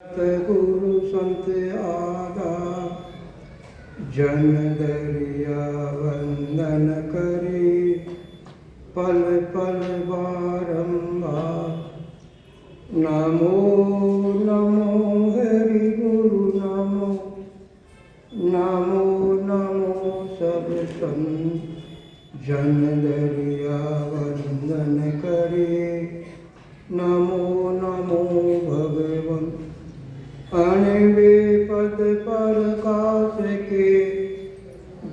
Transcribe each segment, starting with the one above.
गुरु संत आगा जन दरिया वंदन करे पल पल बारंबार। नमो नमो हरि गुरु नमो नमो नमो सब संत जन दरिया वंदन करे नमो नमो भगवन। अणवे पद प्रकाश के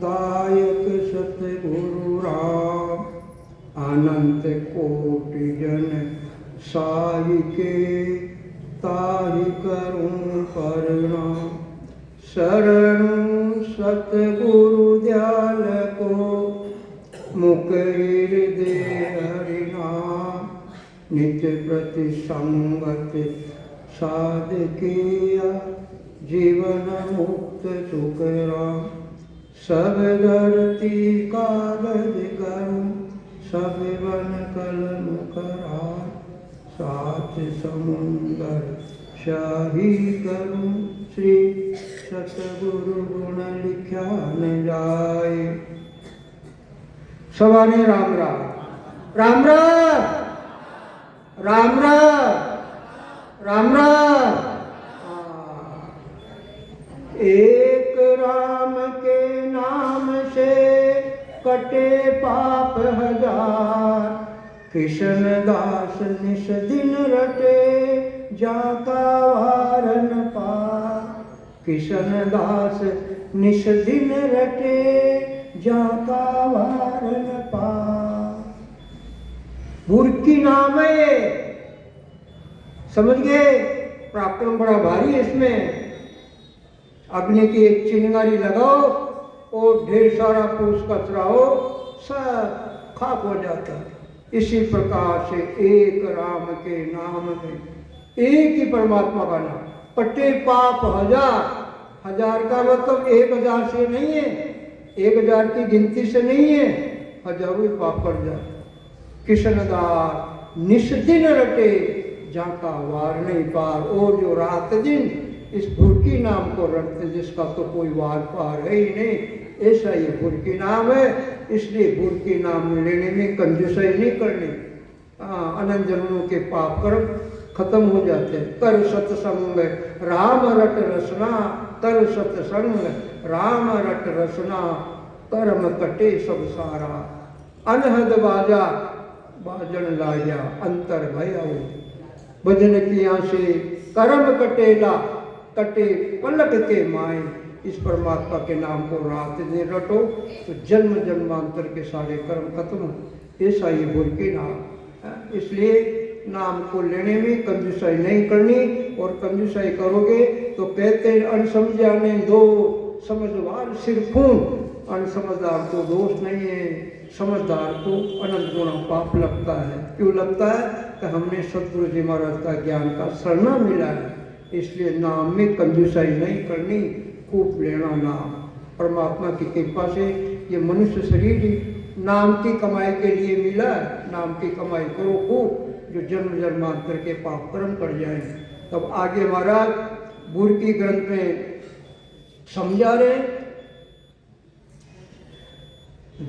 दायक सतगुरु राम। अनंत कोटि जन साई के ताहि करूं प्रणाम। शरण सतगुरु दयाल को मुकरिर दे हरिनाम। नित्य प्रति संगत साधकिया जीवन मुक्त सुखराम। सब धरती कागज करूं सब वन कलम करार। सात समुंदर शाही करूं श्री सतगुरु गुण लिख्या न जाए। सवाने राम राम राम राम राम राम राम राम। एक राम के नाम से कटे पाप हजार। कृष्ण दास निस दिन रटे जाका वारन पार। कृष्ण दास निस दिन रटे जाका वारन पार। बुरकी नाम है, समझ गए? प्राप्तन बड़ा भारी है। इसमें अग्नि की एक चिंगारी लगाओ और ढेर सारा पूछ कचरा हो सब खाक हो जाता है। इसी प्रकार से एक राम के नाम में एक ही परमात्मा का नाम कटे पाप हजार। हजार का मतलब 1000 से नहीं है, 1000 की गिनती से नहीं है, हजारों पाप कर जाए। कृष्णदास निष्दिन रटे जाका वार नहीं पार। और जो रात दिन इस भुरकी नाम को रटते जिसका तो कोई वार पार है ही नहीं, ऐसा ये भुरकी नाम है। इसलिए भुरकी नाम लेने में कंजूसाई नहीं करनी। अनंत जन्मों के पाप कर्म खत्म हो जाते हैं। कर सत्संग राम रट रसना, कर सत्संग राम रट रसना, कर्म कटे सब सारा। अनहद बाजा बाजन लाया अंतर भया। भजन किया से कर्म कटेला कटे पलक के माए। इस परमात्मा के नाम को रात दिन रटो तो जन्म जन्मांतर के सारे कर्म खत्म। ऐसा ही भुरकी नाम। इसलिए नाम को लेने में कंजूसाई नहीं करनी। और कंजूसाई करोगे तो कहते हैं अनसमझाने दो समझवार सिर खून। अनसमझदार को दोष नहीं है, समझदार को अनंत गुना पाप लगता है। क्यों लगता है? कि हमने सतगुरु जी महाराज का ज्ञान का सरना मिला है। इसलिए नाम में कंजूसाई नहीं करनी, खूब लेना नाम। परमात्मा की कृपा से ये मनुष्य शरीर नाम की कमाई के लिए मिला है। नाम की कमाई करो खूब, जो जन्म जन्मांतर के पाप कर्म कर जाए। तब आगे महाराज बुरकी ग्रंथ में समझा रहे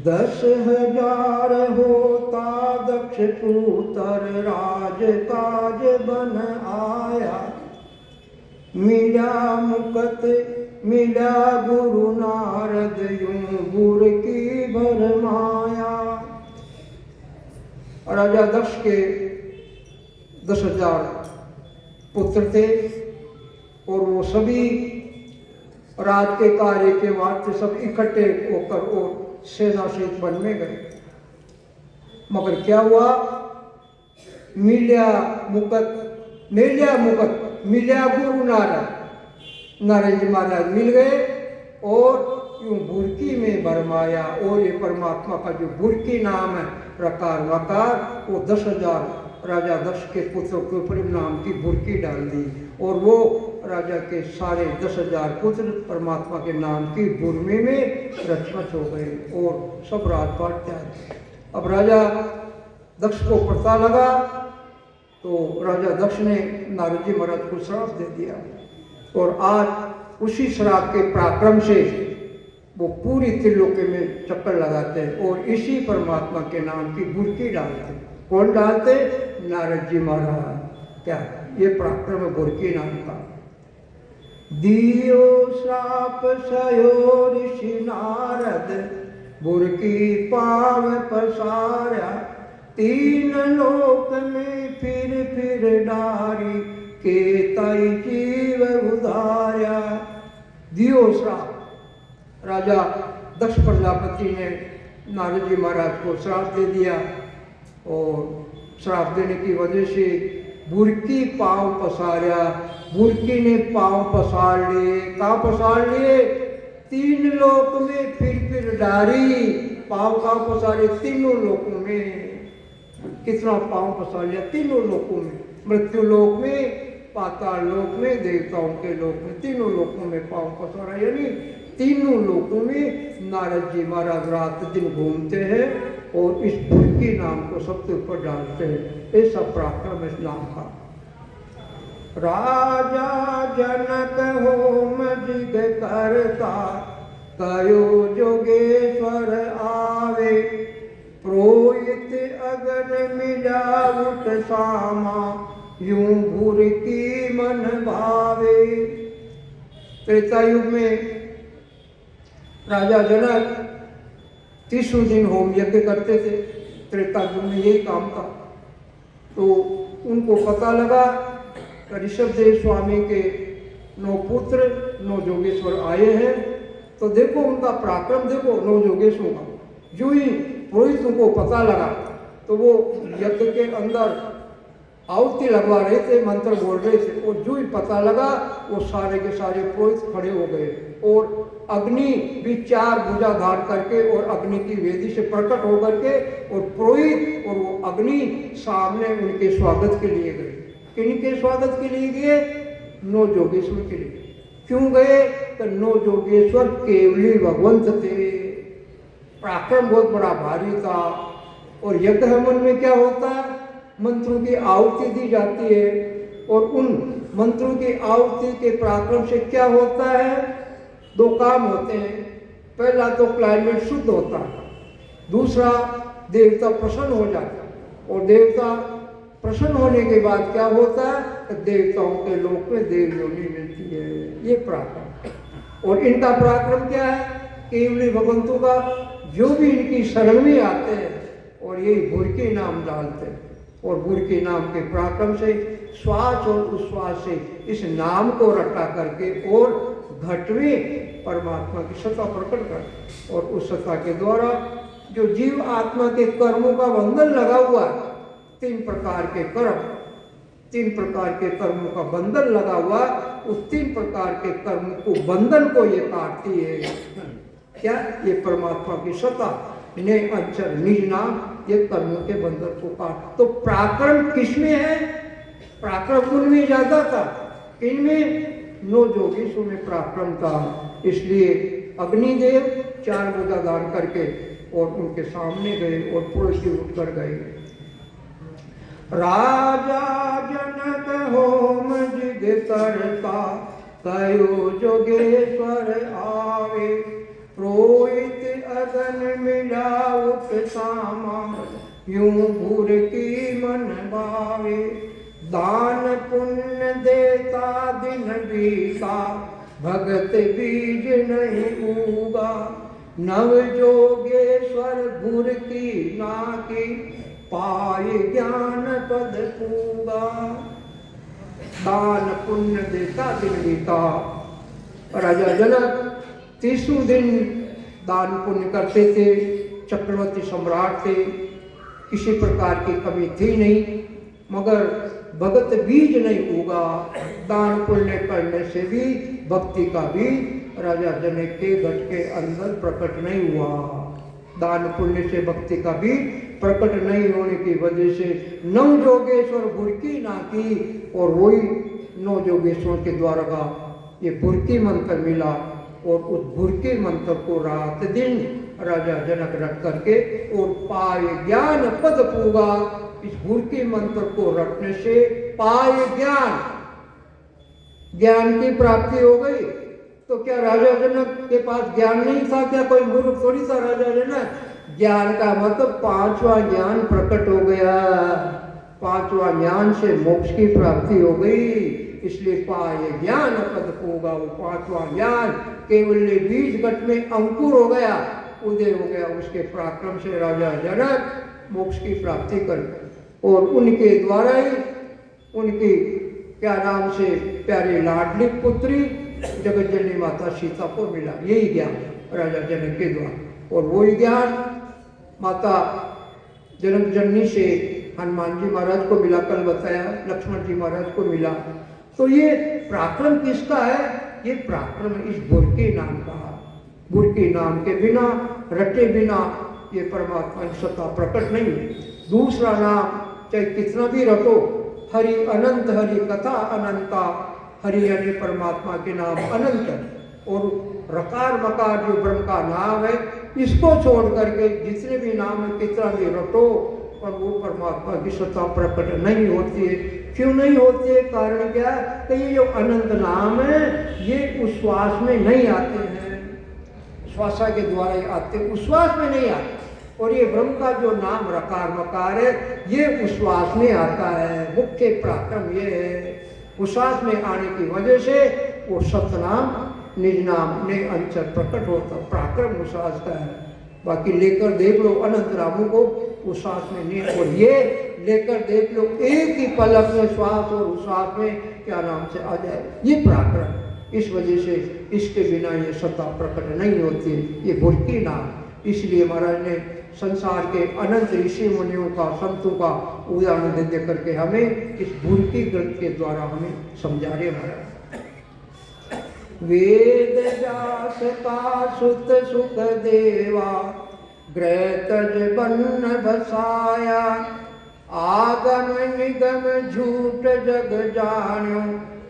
10,000 होता दक्ष पुत्र राज काज बन आया। मिला मुकत मिला गुरु नारद यूं बुरकी भरमाया। राजा दक्ष के 10,000 पुत्र थे और वो सभी राज के कार्य के वास्ते सब इकट्ठे होकर और सेना सहित वन में गए। मगर क्या हुआ? मिल्या मुकत मिल्या गुरु नारद। नारद जी महाराज मिल गए और यूं बुरकी में भरमाया। और ये परमात्मा का जो बुरकी नाम है रकार वकार, वो 10,000 राजा दक्ष के पुत्रों के ऊपर नाम की बुरकी डाल दी। और वो राजा के सारे 10,000 पुत्र परमात्मा के नाम की बुरमी में रचमच हो गए और सब राजपाट त्याग। अब राजा दक्ष को पता लगा तो राजा दक्ष ने नारद जी महाराज को श्राप दे दिया और आज उसी श्राप के पराक्रम से वो पूरी त्रिलोकी में चक्कर लगाते हैं और इसी परमात्मा के नाम की बुर्की डालते हैं। कौन डालते? नारद जी महाराज। क्या ये पराक्रम है बुर्की नाम का। दियो श्राप सयो ऋषि नारद, बुर्की पाव पसारा, तीन लोक में फिर डारी, के तई जीव उधार्या। दियो श्राप, राजा दक्ष प्रजापति ने नारद जी महाराज को श्राप दे दिया और श्राप देने की वजह से बुर्की पांव पसारा। बुर्की ने पांव पसार लिए। कहाँ पसार लिए? तीन लोक में फिर डारी। पांव कहाँ पसारे? तीनों लोकों में। कितना पांव पसार लिया? तीनों लोकों में, मृत्यु लोक में, पाताल लोक में, देवताओं के लोक में, तीनों लोकों में पांव पसारा। यानी तीनों लोकों में नारद जी महाराज रात दिन घूमते हैं और इस बुर्की नाम को सबसे ऊपर डालते हैं। ऐसा पराक्रम इस नाम का। राजा जनक होम जिग करता, कयो जोगेश्वर आवे, प्रोहित अगन मिला उठ सामा, यूं बुर्की मन भावे। त्रेता युग में राजा जनक 30 दिन होम यज्ञ करते थे। त्रेता युग में यही काम था। तो उनको पता लगा कि ऋषभदेव स्वामी के 9 पुत्र 9 जोगेश्वर आए हैं। तो देखो उनका पराक्रम, देखो 9 जोगेश्वरों का। जो ही पुरोहितों को पता लगा तो वो यज्ञ के अंदर आहुति लगवा रहे थे, मंत्र बोल रहे थे और जो ही पता लगा वो सारे के सारे पुरोहित खड़े हो गए और अग्नि भी 4 भुजा धार करके और अग्नि की वेदी से प्रकट होकर के और पुरोहित और वो अग्नि सामने उनके स्वागत के लिए गए। किनके स्वागत के लिए गए? 9 जोगेश्वर के लिए। क्यों गए? तो 9 जोगेश्वर केवली भगवंत थे। पराक्रम बहुत बड़ा भारी था। और यज्ञ हवन में क्या होता है? मंत्रों की आहुति दी जाती है और उन मंत्रों की आहुति के पराक्रम से क्या होता है? 2 काम होते हैं। पहला तो क्लाइमेट शुद्ध होता है, दूसरा देवता प्रसन्न हो जाता है और देवता प्रसन्न होने के बाद क्या होता है? तो देवताओं के लोक में देव योनि मिलती है। ये पराक्रम। और इनका पराक्रम क्या है? केवली भगवंतों का जो भी इनकी शरण में आते हैं और यही बुर्की नाम डालते हैं और बुर्की नाम के पराक्रम से श्वास और उश्वास से इस नाम को रटा करके और घट में परमात्मा की सत्ता प्रकट कर और उस सत्ता के द्वारा जो जीव आत्मा के कर्मों का बंधन लगा हुआ है, 3 प्रकार के कर्म, 3 प्रकार के कर्मों का बंधन लगा हुआ, उस 3 प्रकार के कर्म को बंधन को ये काटती है। क्या? ये परमात्मा की सत्ता ने अक्षर निज नाम ये कर्मों के बंधन को काट। तो पराक्रम किसमें है? पराक्रम उनमें ज्यादा था। इनमें 9 जोगेश्वरों में पराक्रम था। इसलिए अग्निदेव 4 भुजा दान करके और उनके सामने गए और पुरुष उठ कर गए। राजा जनक होम जिग करता, कयो जोगेश्वर आवे, प्रोहित अगन मिला उठ सामा, यूं बुर्की मन भावे। दान पुण्य देता दिन बीता, भगत बीज नहीं उगा, नव जोगेश्वर बुर्की नाकी, पाए ज्ञान पद पूगा। दान पुण्य देता दिन बीता। राजा जनक 30 दिन दान पुण्य करते थे। चक्रवर्ती सम्राट थे, किसी प्रकार की कमी थी नहीं, मगर भगत बीज नहीं उगा। दान पुण्य करने से भी भक्ति का बीज राजा जनक के घट के अंदर प्रकट नहीं हुआ। दान पुण्य से भक्ति का बीज प्रकट नहीं होने की वजह से 9 जोगेश्वर बुर्की ना की और वही 9 जोगेश्वर के द्वारा का ये बुर्की मंत्र मिला और उस बुर्की मंत्र को रात दिन राजा जनक रख करके और पाए ज्ञान पद पूगा। इस भूर्की मंत्र को रटने से पाए ज्ञान, ज्ञान की प्राप्ति हो गई। तो क्या राजा जनक के पास ज्ञान नहीं था क्या? कोई मूर्ख थोड़ी था राजा जनक। ज्ञान का मतलब पांचवा ज्ञान प्रकट हो गया, पांचवा ज्ञान से मोक्ष की प्राप्ति हो गई। इसलिए पाए ज्ञान पद होगा, वो पांचवा ज्ञान केवल बीज गट में अंकुर हो गया, उदय हो गया। उसके पराक्रम से राजा जनक मोक्ष की प्राप्ति कर गए और उनके द्वारा ही उनकी क्या नाम से प्यारी लाडली पुत्री जगत जननी माता सीता को मिला। यही ज्ञान राजा जनक के द्वारा। और वही ज्ञान माता जनक जननी से हनुमान जी महाराज को मिला, कल बताया लक्ष्मण जी महाराज को मिला। तो ये पराक्रम किसका है? ये पराक्रम इस भूर्की नाम का। भूर्की नाम के बिना, रटे बिना ये परमात्मा की सत्ता प्रकट नहीं। दूसरा नाम चाहे कितना भी रटो, हरि अनंत, हरि कथा अनंता, हरि यानी परमात्मा के नाम अनंत। और रकार मकार जो ब्रह्म का नाम है, इसको छोड़ करके जितने भी नाम है कितना भी रटो, पर वो परमात्मा की सत्ता प्रकट नहीं होती है। क्यों नहीं होती है? कारण क्या है? कि ये जो अनंत नाम है ये उच्छ्वास में नहीं आते हैं, श्वासा के द्वारा ही आते, उच्छ्वास में नहीं आते। और ये ब्रह्म का जो नाम रकार मकार है ये उच्छ्वास में आता है। मुख्य पराक्रम ये है, उच्छ्वास में आने की वजह से वो सतनाम निज नाम ने अंतर प्रकट होता। पराक्रम उच्छ्वास का है। बाकी लेकर देख लो अनंत नामों को, उच्छ्वास में नहीं। और ये लेकर देख लो एक ही पलक में श्वास और उच्छ्वास में क्या नाम से आ जाए, ये पराक्रम। इस वजह से इसके बिना ये सत्ता प्रकट नहीं होती है, ये भूर्की नाम। इसलिए महाराज ने संसार के अनंत ऋषि मुनियों का, संतों का उदाहरण दे करके हमें इस भूर्की ग्रंथ के द्वारा हमें समझा रहे महाराज। वेद व्यास का सुत सुख देवा, ग्रह तज बन्न बसाया, आगम निगम झूठ जग जान्यो,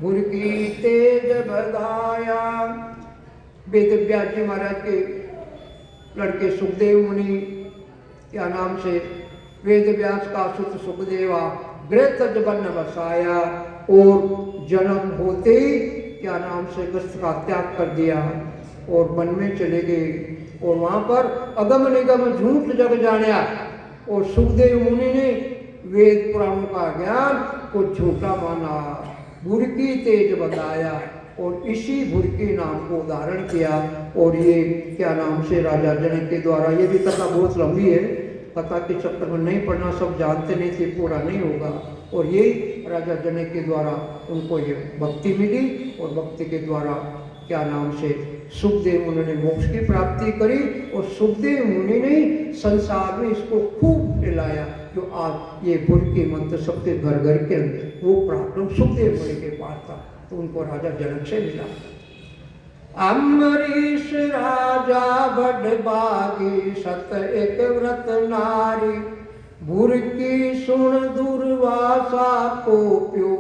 भूर्की तेज बधाया। वेद व्यास जी महाराज के लड़के सुखदेव मुनि क्या नाम से, वेद व्यास का सुत सुखदेवा, गृह तज बन्न बसाया, और जन्म होते ही क्या नाम से गृहस्थ का त्याग कर दिया और वन में चले गए। और वहां पर अगम निगम झूठ जग जाना, और सुखदेव मुनि ने वेद पुराणों का ज्ञान को झूठा माना, भूर्की तेज बताया, और इसी भूर्की नाम को धारण किया। और ये क्या नाम से राजा जनक के द्वारा, ये भी कथा बहुत लंबी है, कथा के चक्कर में नहीं पढ़ना, सब जानते नहीं थे, पूरा नहीं होगा। और ये राजा जनक के द्वारा उनको ये भक्ति मिली, और भक्ति के द्वारा क्या नाम से सुखदेव मुनि ने मोक्ष की प्राप्ति करी। और सुखदेव मुनि ने संसार में इसको खूब फैलाया, जो आज ये भूर्की मंत्र सबके घर घर के अंदर, वो पराक्रम सुखदेव मुनि के पास था, तो उनको राजा जनक से मिला। अम्बरीश राजा बड़भागी, सत एक व्रत नारी, भूर्की सुन दुर्वासा को प्यो,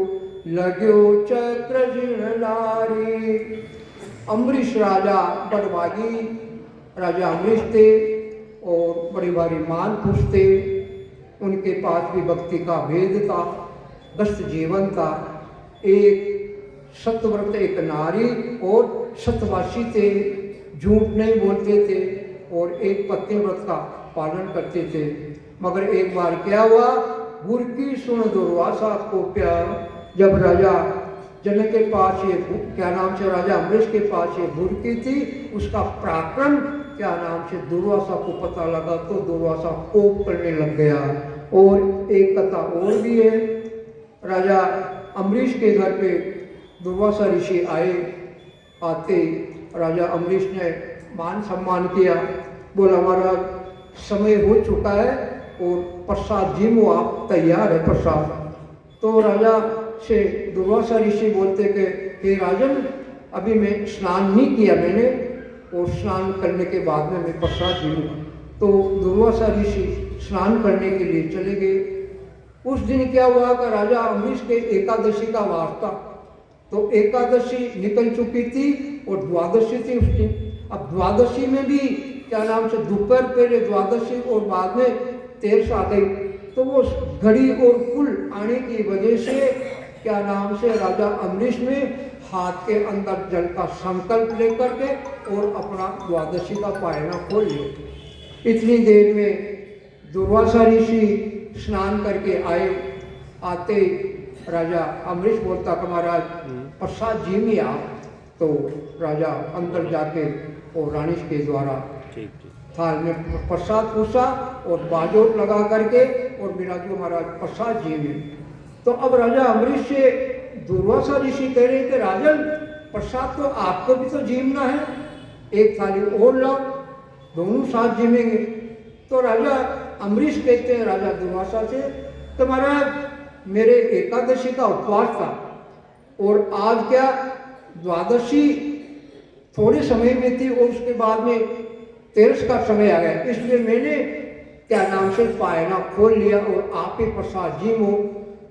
लाग्यो चक्र लारी। अम्बरीश राजा बड़भागी राजा अम्बरीश थे और बड़ी भारी मान पुरुष थे। उनके पास भी भक्ति का भेद था, व्यस्त जीवन था। एक सत्यव्रत एक नारी और सत्यवासी थे, झूठ नहीं बोलते थे और एक पत्नी व्रत का पालन करते थे। मगर एक बार क्या हुआ, भूर्की सुन दुर्वासा को प्यार, जब राजा जनक के पास ये क्या नाम से राजा अम्बरीश के पास ये भूर्की थी, उसका पराक्रम क्या नाम से दुर्वासा को पता लगा, तो दुर्वासा कोप करने लग गया। और एक कथा और भी है, राजा अम्बरीश के घर पे दुर्वासा ऋषि आए। आते राजा अम्बरीश ने मान सम्मान किया, बोला महाराज समय हो चुका है और प्रसाद जिमो आप तैयार है प्रसाद। तो राजा से दुर्वासा ऋषि बोलते कि हे राजन, अभी मैं स्नान नहीं किया मैंने, और स्नान करने के बाद में मैं प्रसाद जिमूंगा। तो दुर्वासा ऋषि स्नान करने के लिए चले गए। उस दिन क्या हुआ कि राजा अम्बरीश के एकादशी का वार था, तो एकादशी निकल चुकी थी और द्वादशी थी उस दिन। अब द्वादशी में भी क्या नाम से दोपहर पहले द्वादशी और बाद में तेरस आ गई, तो वो घड़ी और पुल आने की वजह से क्या नाम से राजा अम्बरीश में हाथ के अंदर जल का संकल्प लेकर के और अपना द्वादशी का पायना खोल लिया। इतनी देर में दुर्वासा ऋषि स्नान करके आते राजा अम्बरीश बोलता कि महाराज प्रसाद जी में आओ। तो राजा अंदर जाके और रानी के द्वारा थाल में प्रसाद पूछा और बाजोट लगा करके और विराज को महाराज प्रसाद जी में। तो अब राजा अम्बरीश से दुर्वासा ऋषि कह रहे थे राजन प्रसाद तो आपको भी तो जीमना है, एक थाली और लाओ, दोनों साथ जीमेंगे। तो राजा अम्बरीश कहते हैं राजा दुर्वासा से तो महाराज मेरे एकादशी का उपवास था और आज क्या द्वादशी थोड़े समय में थी और उसके बाद में तेरस का समय आ गया, इसलिए मैंने क्या नाम से पायना खोल लिया और आप ही प्रसाद जी हो।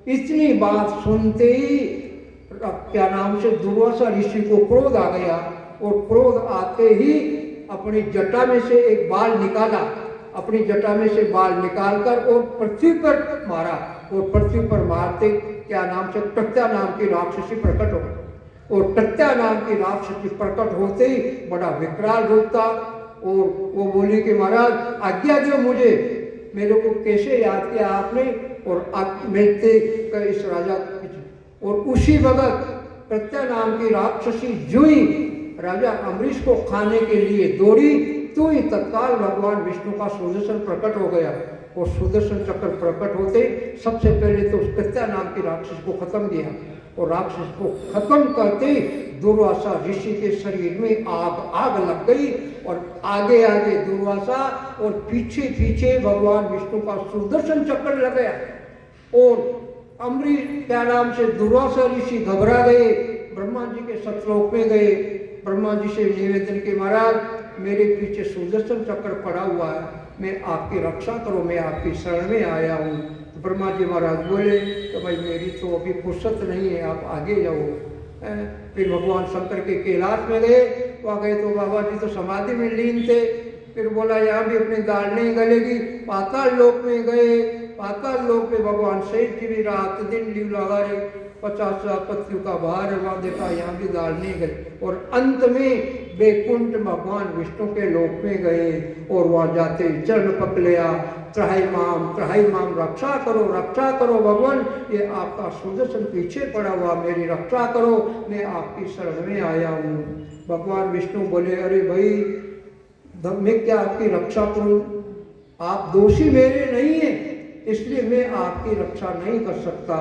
इतनी बात सुनते ही क्या नाम से दुर्वासा ऋषि को क्रोध आ गया और क्रोध आते ही अपनी जटा में से एक बाल निकाला, अपनी जटा में से बाल निकालकर और पृथ्वी पर मारा और पृथ्वी पर मारते क्या नाम से प्रत्या नाम की राक्षसी प्रकट हो और प्रत्या नाम की राक्षसी प्रकट होते ही बड़ा विकराल रूप था और वो बोली कि महाराज आज्ञा दो मुझे, मेरे को कैसे याद किया आपने और मिलते इस राजा और उसी वक्त प्रत्या नाम की राक्षसी जुई राजा अम्बरीश को खाने के लिए दौड़ी तो ही तत्काल भगवान विष्णु का सुदर्शन प्रकट हो गया और सुदर्शन चक्र प्रकट होते सबसे पहले तो उस प्रत्या नाम की राक्षस को खत्म किया और राक्षस को खत्म करते दुर्वासा ऋषि के शरीर में आग लग गई और आगे आगे दुर्वासा और पीछे पीछे भगवान विष्णु का सुदर्शन चक्र लग गया और अम्बरीश क्या नाम से दुर्वासा ऋषि घबरा गए, ब्रह्मा जी के सतलोक में गए, ब्रह्मा जी से निवेदन के महाराज मेरे पीछे सुदर्शन चक्र पड़ा हुआ है, मैं आपकी रक्षा करो, मैं आपकी शरण में आया हूँ। तो ब्रह्मा जी महाराज बोले तो भाई मेरी तो अभी फुर्सत नहीं है, आप आगे जाओ। फिर भगवान शंकर के कैलाश में गए, वहाँ गए तो बाबा जी तो समाधि में लीन थे। फिर बोला यहाँ भी अपनी दाल नहीं गलेगी, पाताल लोक में गए, पाताल लोक में भगवान शेष जी भी रात दिन लीव लगा रहे, 50 पत्तियों का भार वहाँ देखा यहाँ भी दाल नहीं गई और अंत में बैकुंठ भगवान विष्णु के लोक में गए और वहाँ जाते चरण पकड़ लिया, त्राही माम रक्षा करो भगवान, ये आपका सुदर्शन पीछे पड़ा हुआ, मेरी रक्षा करो, मैं आपकी शरण में आया हूँ। भगवान विष्णु बोले अरे भाई मैं क्या आपकी रक्षा करूँ, आप दोषी मेरे नहीं है इसलिए मैं आपकी रक्षा नहीं कर सकता।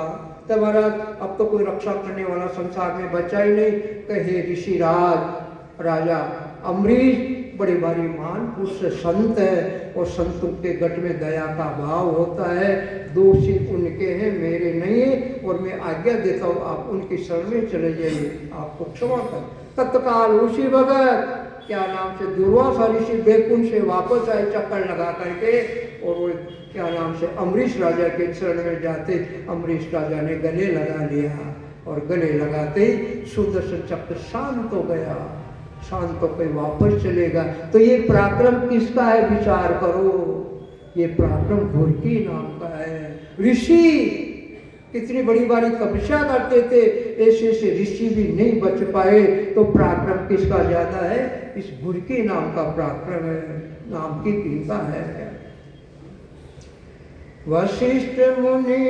तो महाराज अब तो कोई रक्षा करने वाला संसार में बचा ही नहीं। कहे ऋषिराज राजा अम्बरीश बड़े भारी महान पुरुष संत है और संतों के गट में दया का भाव होता है, दोषी उनके हैं मेरे नहीं है और मैं आज्ञा देता हूँ आप उनकी शरण में चले जाइए, आपको क्षमा कर। तत्काल उसी वक्त क्या नाम से दुर्वासा ऋषि बैकुंठ से वापस आए चक्कर लगा करके और वो क्या नाम से अम्बरीश राजा के शरण में जाते अम्बरीश राजा ने गले लगा लिया और गले लगाते ही सुदर्शन चक्र शांत हो गया, शांत होकर वापस चलेगा। तो ये पराक्रम किसका है विचार करो, ये पराक्रम घुरकी नाम का है। ऋषि कितनी बड़ी बारी तपस्या करते थे, ऐसे से ऋषि भी नहीं बच पाए, तो पराक्रम किसका ज्यादा है, इस घुरकी नाम का पराक्रम है, नाम की कीमता है। वशिष्ठ मुनि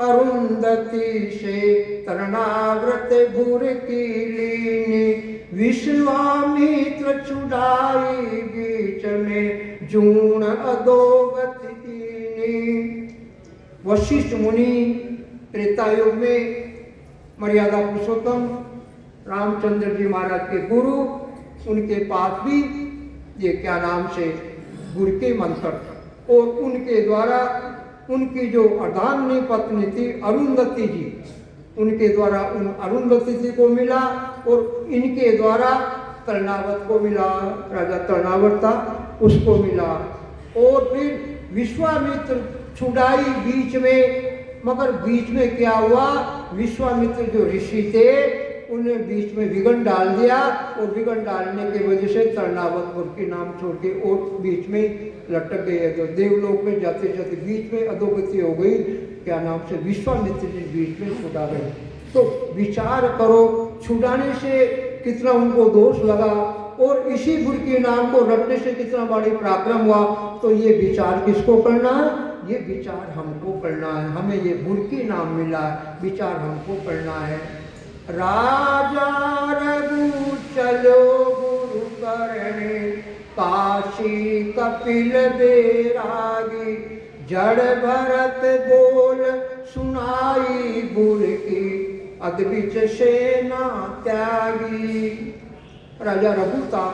अरुंधति से तरणाव्रत घुरकी लीनी, विश्वामित्र छुड़ाई बीच में जूण अधोगति कीनी। वशिष्ठ मुनि त्रेता युग में मर्यादा पुरुषोत्तम रामचंद्र जी महाराज के गुरु, उनके पास भी ये क्या नाम से गुरु के मंत्र और उनके द्वारा उनकी जो अर्धांगिनी पत्नी थी अरुंधति जी, उनके द्वारा उन अरुंधति जी को मिला और इनके द्वारा तरणावत को मिला, राजा तरणावत था उसको मिला और फिर विश्वामित्र छुड़ाई बीच में, मगर बीच में क्या हुआ, विश्वामित्र जो ऋषि थे उन्हें बीच में विघन डाल दिया और विघन डालने की वजह से तृणावत फुर्की नाम छोड़ के और बीच में लटक गए। तो देवलोक में जाते जाते बीच में अधोगति हो गई, क्या नाम से विश्वामित्र जी बीच में छुटा गए। तो विचार करो, छुड़ाने से कितना उनको दोष लगा और इसी फुर्की नाम को रटने से कितना बड़ी पराक्रम हुआ। तो ये विचार किसको करना है? ये विचार हमको करना है। हमें ये फुर्की नाम मिला है, विचार हमको करना है। राजा रघु चलो गुरु करने, काशी कपिल बैरागी, जड़ भरत बोल सुनाई बुरकी, अद्विच सेना त्यागी। राजा रघु था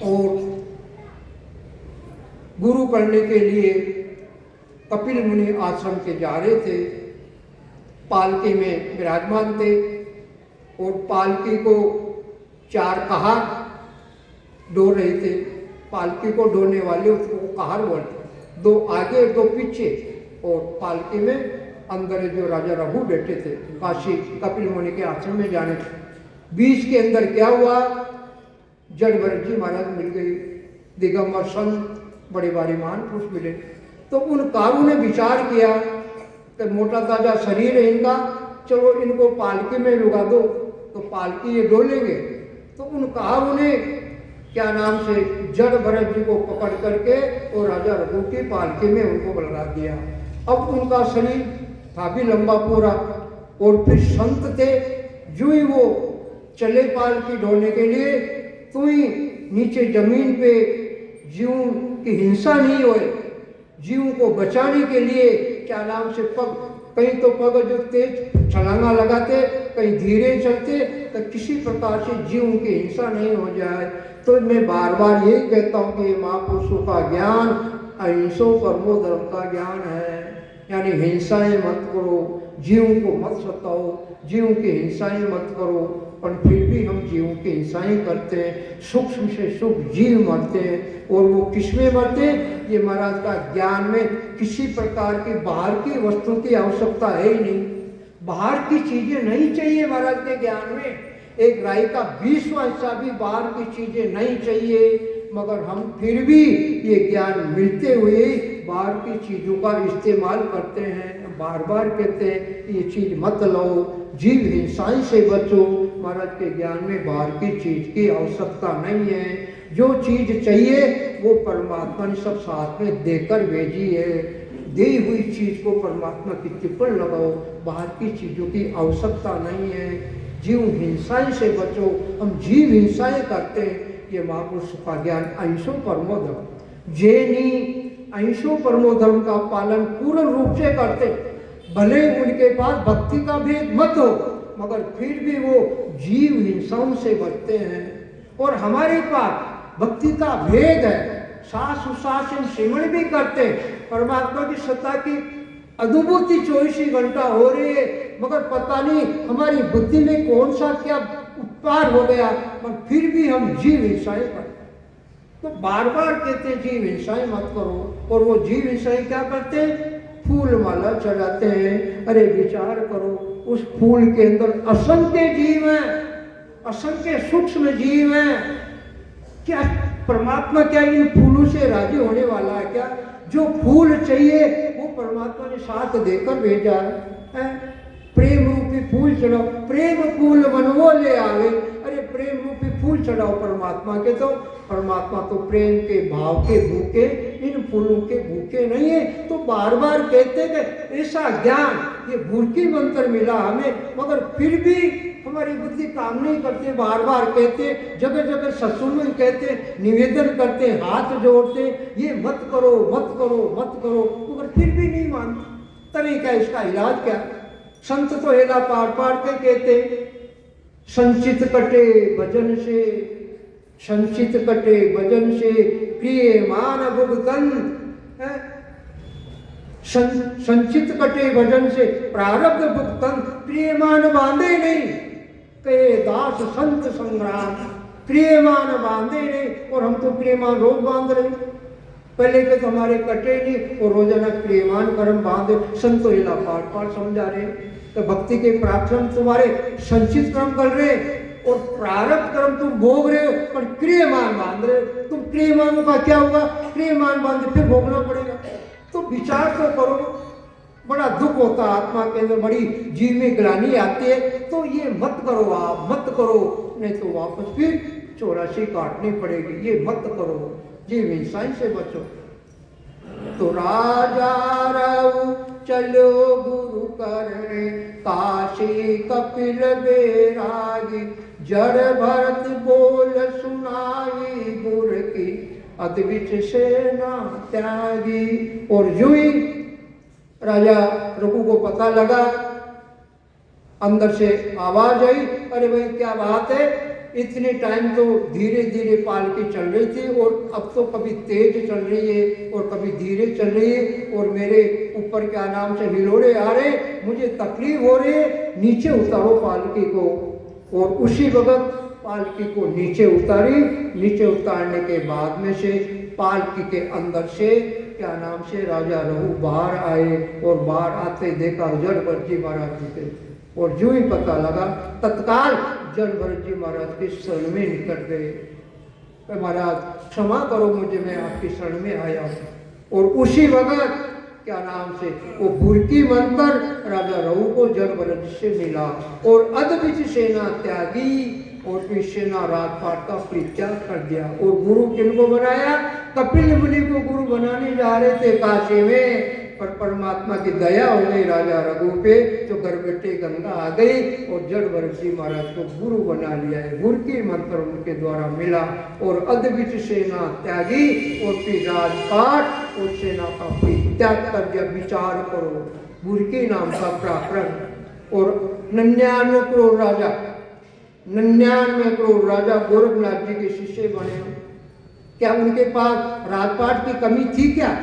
और गुरु करने के लिए कपिल मुनि आश्रम के जा रहे थे, पालकी में विराजमान थे और पालकी को 4 कहार डो रहे थे। पालकी को डोने वाले उसको कहार बोलते, 2 आगे 2 पीछे। और पालकी में अंदर जो राजा रघु बैठे थे काशी कपिल मुनि के आश्रम में जाने थे। बीच के अंदर क्या हुआ, जड़ भरत जी महाराज मिल गए, दिगंबर संत बड़े भारी महान पुरुष मिले। तो उन कारू ने विचार किया कि मोटा ताजा शरीर है इनका, चलो इनको पालकी में लुगा दो तो पालकी ये डोलेंगे। तो उन कारू ने क्या नाम से जड़ भरत जी को पकड़ करके और राजा रघु की पालकी में उनको लगा दिया। अब उनका शरीर था भी लंबा पूरा और फिर संत थे, जो ही वो चले पालकी ढोने के लिए तो ही नीचे जमीन पे जीवों की हिंसा नहीं होए, जीवों को बचाने के लिए क्या नाम से पग, कहीं तो पग जो तेज छलांगा लगाते, कहीं धीरे चलते, तो किसी प्रकार से जीवों की हिंसा नहीं हो जाए। तो मैं बार बार यही कहता हूँ कि महापुरुषों का ज्ञान अहिंसो परमो धर्म का ज्ञान है। यानी हिंसाएं मत करो, जीवों को मत सताओ, जीवों की हिंसाएं मत करो। पर फिर भी हम जीवों की हिंसाएं करते हैं, सूक्ष्म से सूक्ष्म जीव मरते हैं। और वो किसमें मरते हैं? ये महाराज का ज्ञान में किसी प्रकार की बाहर की वस्तु की आवश्यकता है ही नहीं, बाहर की चीजें नहीं चाहिए महाराज के ज्ञान में। एक राय का 20वां हिस्सा भी बाहर की चीजें नहीं चाहिए, मगर हम फिर भी ये ज्ञान मिलते हुए बाहर की चीजों का इस्तेमाल करते हैं। बार बार कहते हैं ये चीज मत लो, जीव हिंसाएं से बचो। महाराज के ज्ञान में बाहर की चीज की आवश्यकता नहीं है, जो चीज चाहिए वो परमात्मा ने सब साथ में देकर भेजी है। दी हुई चीज को परमात्मा की टिप्पण लगाओ, बाहर की चीजों की आवश्यकता नहीं है। जीव हिंसाएं से बचो, हम जीव हिंसाएं करते हैं। ये महापुरुष का ज्ञान अहिंसो परमो धर्म। जैनी अहिंसो परमो धर्म का पालन पूर्ण रूप से करते, भले उनके पास भक्ति का भेद मत हो, मगर फिर भी वो जीव हिंसाओं से बचते हैं। और हमारे पास भक्ति का भेद है, सास सुशासन सिमरण भी करते, परमात्मा की सत्ता की अनुभूति 24 घंटा हो रही है, मगर पता नहीं हमारी बुद्धि में कौन सा क्या उत्पाद हो गया, पर फिर भी हम जीव हिंसाएं करते। तो बार बार कहते जीव हिंसाएं मत करो, और वो जीव हिंसाएं क्या करते हैं? फूल माला चढ़ाते हैं। अरे विचार करो, उस फूल के अंदर असंख्य जीव हैं, असंख्य सूक्ष्म जीव हैं। क्या परमात्मा क्या इन फूलों से राजी होने वाला है क्या? जो फूल चाहिए वो परमात्मा ने साथ देकर भेजा है। प्रेम रूपी फूल चढ़ाओ, प्रेम फूल मनवो ले आवे। अरे प्रेम रूपी फूल चढ़ाओ परमात्मा के, तो परमात्मा तो प्रेम के भाव के भूखे, इन फूलों के भूखे नहीं है। तो बार बार कहते कि ऐसा ज्ञान, ये भूखी मंत्र मिला हमें, मगर फिर भी हमारी बुद्धि काम नहीं करते। बार बार कहते, जगह जगह सत्संग में कहते, निवेदन करते, हाथ जोड़ते, ये मत करो मत करो मत करो, मगर फिर भी नहीं मानते। तरीका इसका इलाज क्या? संत तो हेला पार पार के कहते, संचित कटे भजन से, संचित कटे भजन से, प्रिय मान भुगतन। संचित कटे भजन से, प्रारब्ध भुगतन, प्रियमान बांधे नहीं, कहे दास संत संग्राम। प्रियमान बांधे नहीं, और हम तो प्रियमान रोज बांध रहे। पहले के तो हमारे कटे नहीं, और रोजाना प्रियमान कर्म बांधे। संतो हिला पार पार समझा रहे। तो भक्ति के प्रार्थना तुम्हारे संचित कर्म कर रहे और प्रारब्ध कर्म तुम भोग रहे हो, पर क्रियमान बांध रहे हो। तुम क्रियमानों का क्या होगा? क्रियमान बांध फिर भोगना पड़ेगा। तो विचार तो करो। बड़ा दुख होता है आत्मा के अंदर, बड़ी जीव में ग्लानि आती है। तो ये मत करो, आप मत करो, नहीं तो वापस फिर 84 काटनी पड़ेगी। ये मत करो, जीव इंसान से बचो। तो राजा रऊ चलो गुरु करने, काशी कपिल बैरागी, जड़ भरत बोल सुनाई गुर की, अद्वित सेना त्यागी। और यूं ही राजा रघु को पता लगा, अंदर से आवाज आई, अरे भाई क्या बात है, इतने टाइम तो धीरे धीरे पालकी चल रही थी और अब तो कभी तेज चल रही है और कभी धीरे चल रही है और मेरे ऊपर क्या नाम से हिलोरे आ रहे, मुझे तकलीफ हो रही है, नीचे उतारो पालकी को। और उसी वक्त पालकी को नीचे उतारी। नीचे उतारने के बाद में से पालकी के अंदर से क्या नाम से राजा रघु बाहर आए और बाहर आते देखा जड़भरत जी महाराज जी थे। और जो ही पता लगा तत्काल जड़भरत जी महाराज के शरण में निकट गए। महाराज क्षमा करो मुझे, मैं आपकी शरण में आया हूँ। और उसी वक्त क्या नाम से वो भूरकी बनकर राजा रघु को जड़भरत से मिला और अद्वित सेना त्यागी और फिर सेना राजपाट का परित्याग कर दिया। और गुरु किनको बनाया? कपिल मुनि को गुरु बनाने जा रहे थे काशी में, पर परमात्मा की दया हो गई राजा रघु पे, तो गर्भवती गंगा आ गई और जड़भरत जी महाराज को गुरु बना लिया है। भूरकी मंत्र उनके द्वारा मिला और अद्वित सेना त्यागी और फिर राजपाट और सेना का परित्याग कर दिया। विचार करो, भूरकी नाम का पराक्रम। और 99 करोड़ राजा, 99 करोड़ राजा गोरखनाथ जी के शिष्य बने। क्या उनके पास राजपाट की कमी थी क्या?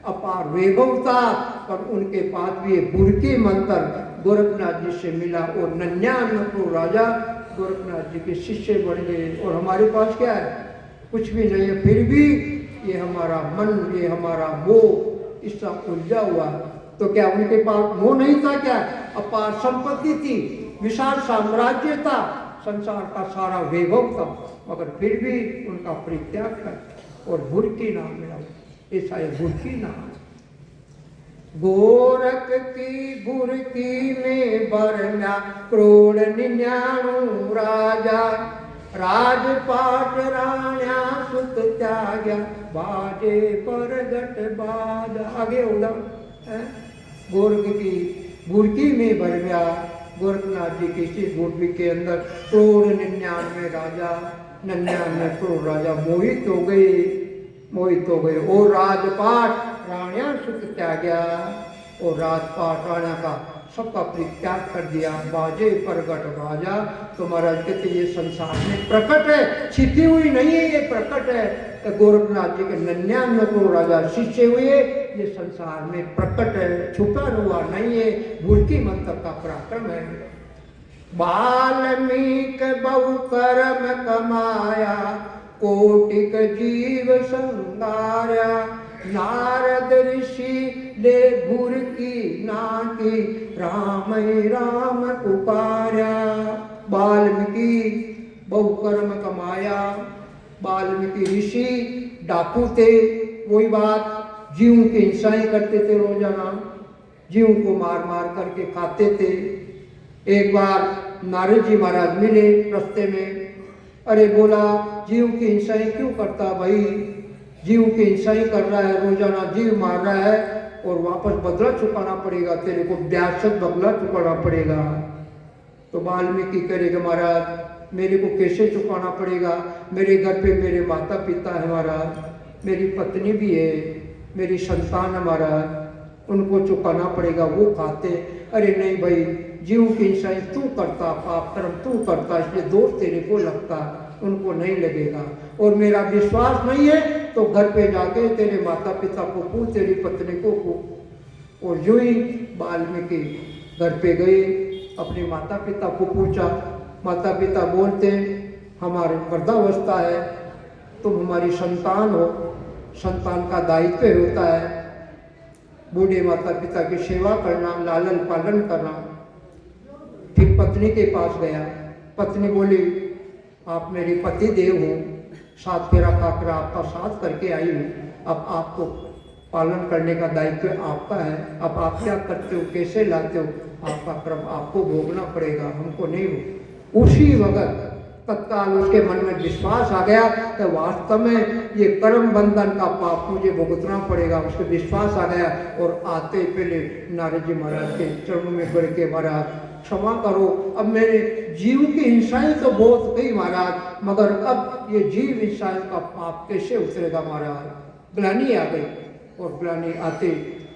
अपार वैभव था, पर उनके पास भी ये भूरकी मंत्र गोरखनाथ जी से मिला और 99 करोड़ राजा गोरखनाथ जी के शिष्य बन गए। और हमारे पास क्या है? कुछ भी नहीं है, फिर भी ये हमारा मन, ये हमारा मोह इसका उलझा हुआ। तो क्या उनके पास मोह नहीं था क्या? अपार संपत्ति थी, विशाल साम्राज्य था, संसार का सारा वैभव था, मगर फिर भी उनका परित्याग कर और भूरकी नाम मिला। ऐसा है भूरकी नाम। गोरख की भूरकी में बरना करोड़ 99 राजा, राजपाट राण्या सुत त्याग्या, बाजे परगट बाद। आगे होगा गोरख की भूरकी में भर गया। गोरखनाथ जी की इस भूरकी के अंदर करोड़ 99 राजा, 99 करोड़ राजा मोहित हो गए, मोहित हो गए। और राजपाट राणिया सुत त्याग्या, और राजपाट राणा का सबका परित्याग कर दिया। बाजे परगट बाजा। तो महाराज कहते ये संसार में प्रकट है, छिपी हुई नहीं है, ये प्रकट है। तो गोरखनाथ जी के 99 करोड़ राजा शिष्य हुए, ये संसार में प्रकट है, छुपा हुआ नहीं है। भूरकी मंत्र का पराक्रम है। वाल्मीक बहु कर्म कमाया, कोटिक जीव संगारा, नारद ऋषि ले भूरकी नाटी, राम राम पुकारा। वाल्मीकि बहु कर्म कमाया। वाल्मीकि ऋषि डाकू थे, वही बात, जीवों की हिंसाएं करते थे, रोजाना जीवों को मार मार करके खाते थे। एक बार नारद जी महाराज मिले रास्ते में। अरे बोला, जीव की हिंसाएं क्यों करता भाई? जीव की हिंसाएं कर रहा है, रोजाना जीव मार रहा है और वापस बदला चुकाना पड़ेगा, तेरे को ब्यासत बदला चुकाना पड़ेगा। तो वाल्मीकि करेगा, महाराज मेरे को कैसे चुकाना पड़ेगा? मेरे घर पे मेरे माता पिता है महाराज, मेरी पत्नी भी है, मेरी संतान है महाराज, उनको चुकाना पड़ेगा, वो खाते। अरे नहीं भाई, जीव की हिंसाएं तू करता, पाप कर्म तू करता, इसलिए दोष तेरे को लगता, उनको नहीं लगेगा। और मेरा विश्वास नहीं है तो घर पे जाके तेरे माता पिता को पूछ, तेरी पत्नी को पूछ। और जो ही वाल्मीकि घर पे गए, अपने माता पिता को पूछा। माता पिता बोलते, हमारे वृद्धावस्था है, तुम हमारी संतान हो, संतान का दायित्व होता है बूढ़े माता पिता की सेवा करना, लालन पालन करना। फिर पत्नी के पास गया। पत्नी बोली, आप मेरी पति देव हो, 7 फेरा खाकर आपका साथ करके आई हूँ, अब आपको पालन करने का दायित्व आपका है। अब आप क्या करते हो, कैसे लाते हो, आपका कर्म आपको भोगना पड़ेगा, हमको नहीं हो। उसी वक्त तत्काल उसके मन में विश्वास आ गया कि वास्तव में ये कर्म बंधन का पाप मुझे भुगतना पड़ेगा। उसको विश्वास आ गया और आते ही पहले नारद जी महाराज के चरणों में गिर के, महाराज क्षमा करो, अब मेरे जीव की हिंसाएं तो बहुत गई महाराज, मगर अब ये जीव हिंसाएं का पाप कैसे उतरेगा महाराज। ग्लानि आ गई और ग्लानि आते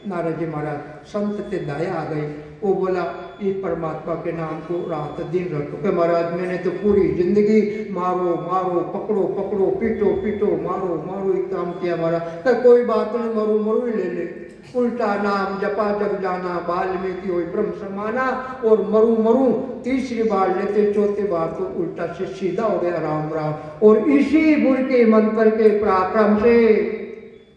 नारद जी महाराज संत से दया आ गई। वो बोला, इस परमात्मा के नाम को रात दिन रखो कि महाराज मैंने तो पूरी जिंदगी मारो मारो, पकड़ो पकड़ो, पीटो पीटो, मारो मारो ही काम किया महाराज। तो कोई बात नहीं, मरू मरू ही ले ले, उल्टा नाम जपा जग जाना, वाल्मीकि होई ब्रह्म समाना। और मरू मरू तीसरी बार लेते, चौथी बार तो उल्टा से सीधा हो गया राम राम। और इसी बुर के मंत्र के पराक्रम से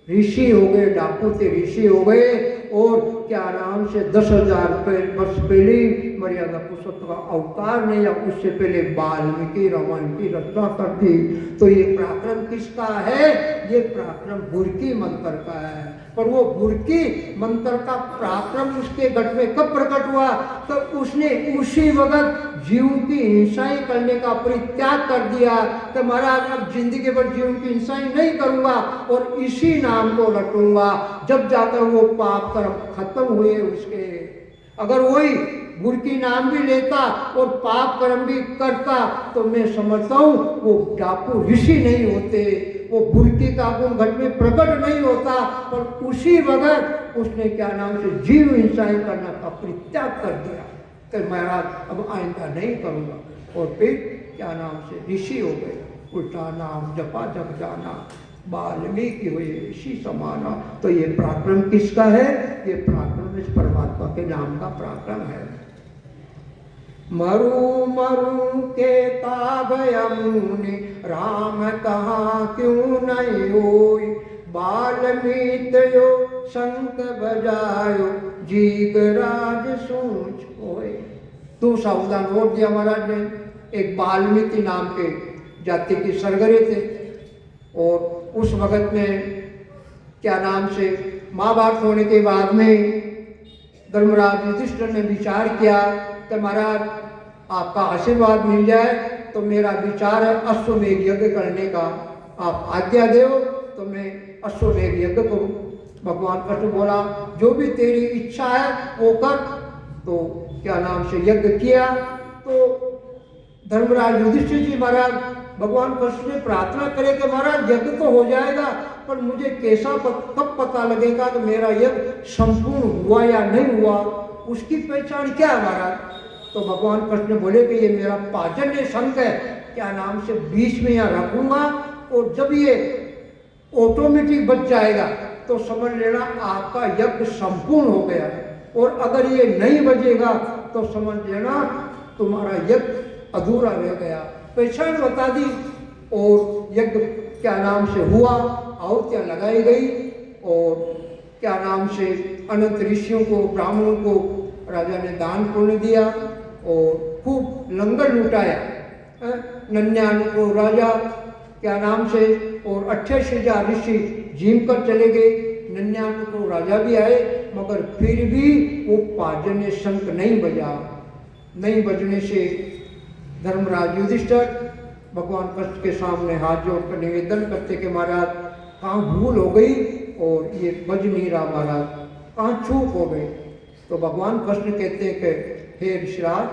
ऋषि हो गए, डाकू से ऋषि हो गए। और क्या नाम से 10,000 वर्ष पहले मर्यादा पुरुषोत्तम का अवतार नहीं, या उससे पहले वाल्मीकि रामायण की रचना कर दी। तो ये पराक्रम किसका है? ये पराक्रम बुरकी मंत्र का है। पर वो बुरकी मंत्र का पराक्रम उसके घट में कब प्रकट हुआ? तो उसने उसी वक्त जीव की हिंसाएं करने का परित्याग कर दिया कि महाराज अब जिंदगी भर जीव की हिंसाएं नहीं करूंगा और इसी नाम को रटूंगा। जब जाकर वो पाप कर्म खत्म हुए उसके। अगर वही बुरकी नाम भी लेता और पाप कर्म भी करता तो मैं समझता हूँ वो डाकू ऋषि नहीं होते, वो बुरकी का गुण घट में प्रकट नहीं होता। पर उसी वक्त उसने क्या नाम से जीव हिंसाएं करना का परित्याग कर दिया कि महाराज अब आइंदा नहीं करूँगा। और फिर क्या नाम से ऋषि हो गए, उल्टा नाम जपा जग जाना, वाल्मीकि हुए ऋषि समाना। तो ये पराक्रम किसका है? ये पराक्रम इस परमात्मा के नाम का पराक्रम है। मरु मरु के ताभयमुनि, राम कहा क्यों नहीं होई, वाल्मीकि शंख बजायो, जीगराज सूझ होए। तू सावधान वोट दिया महाराज ने। एक वाल्मीकि नाम के जाति के सरगरे थे और उस वक्त में क्या नाम से महाभारत होने के बाद में धर्मराज युधिष्ठिर ने विचार किया कि महाराज आपका आशीर्वाद मिल जाए तो मेरा विचार है अश्वमेध यज्ञ करने का, आप आज्ञा दो तो मैं अश्वमेध यज्ञ करूं। भगवान कृष्ण बोला, जो भी तेरी इच्छा है वो कर। तो क्या नाम से यज्ञ किया। तो धर्मराज युधिष्ठिर जी महाराज भगवान कृष्ण से प्रार्थना करे कि महाराज यज्ञ तो हो जाएगा, पर मुझे कैसा कब पता लगेगा कि मेरा यज्ञ संपूर्ण हुआ या नहीं हुआ, उसकी पहचान क्या है महाराज। तो भगवान कृष्ण बोले कि ये मेरा पाजन्य शंख है, क्या नाम से बीच में यहाँ रखूंगा और जब ये ऑटोमेटिक बच जाएगा तो समझ लेना आपका यज्ञ संपूर्ण हो गया। और अगर ये नहीं बजेगा तो समझ लेना तुम्हारा यज्ञ अधूरा रह गया। पहचान बता दी और यज्ञ क्या नाम से हुआ, आहुतियाँ लगाई गई और क्या नाम से अनंत ऋषियों को, ब्राह्मणों को राजा ने दान पुण्य दिया और खूब लंगर लुटाया। 99 को राजा क्या नाम से और 88,000 ऋषि झीम कर चले गए। 99 को राजा भी आए, मगर फिर भी वो पाजन्य शंख नहीं बजा। नहीं बजने से धर्मराज युधिष्ठिर भगवान कृष्ण के सामने हाथ जोड़कर निवेदन करते कि महाराज कहाँ भूल हो गई और ये बज नहीं रहा महाराज, कहाँ चूक हो गई। तो भगवान कृष्ण कहते हैं कि हे ऋषिराज,